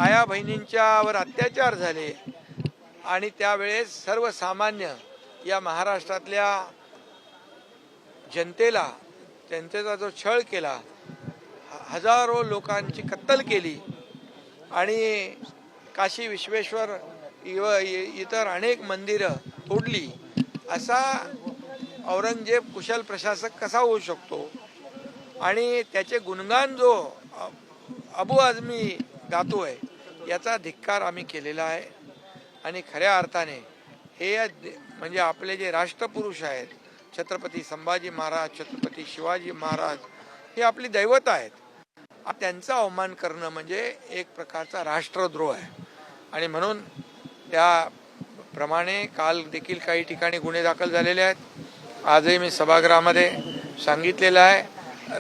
आया बहिणींच्यावर अत्याचार झाले आणि त्यावेळेस सर्वसामान्य या महाराष्ट्रातल्या जनतेला जनतेचा जो छळ केला, हजारो लोकांची कत्तल केली आणि काशी विश्वेश्वर इतर अनेक मंदिरं तोडली, असा औरंगजेब कुशल प्रशासक कसा होऊ शकतो? आणि त्याचे गुणगान जो अबू आझमी गातोय याचा धिक्कार आम्ही केलेला आहे. आणि खऱ्या अर्थाने हे म्हणजे आपले जे राष्ट्रपुरुष आहेत, छत्रपती संभाजी महाराज, छत्रपती शिवाजी महाराज, हे आपली दैवत आहेत. त्यांचा अवमान करणं म्हणजे एक प्रकारचा राष्ट्रद्रोह आहे. आणि म्हणून त्याप्रमाणे काल देखील काही ठिकाणी गुन्हे दाखल झालेले आहेत. आजही मी सभागृहामध्ये सांगितलेलं आहे,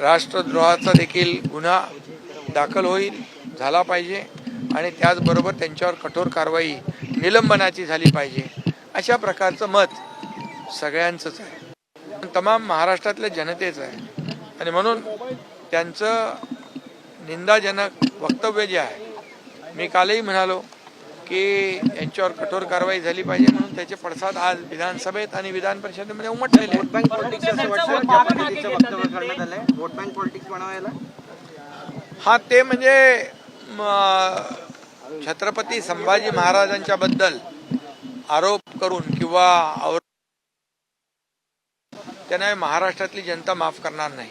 राष्ट्रद्रोहाचा देखील गुन्हा दाखल होईल, झाला पाहिजे आणि त्याचबरोबर त्यांच्यावर कठोर कारवाई, निलंबनाची झाली पाहिजे, अशा प्रकारचं मत सगळ्यांचंच आहे, तमाम महाराष्ट्रातल्या जनतेचं आहे. आणि म्हणून त्यांचं निंदाजनक वक्तव्य जे आहे, मी कालही म्हणालो की यांच्यावर कठोर कारवाई झाली पाहिजे, म्हणून त्याचे पडसाद आज विधानसभेत आणि विधान परिषदेमध्ये उमटलेले आहेत. हा, ते म्हणजे छत्रपती संभाजी महाराजांच्या बद्दल आरोप करून किंवा त्यांना महाराष्ट्रातली जनता माफ करणार नाही.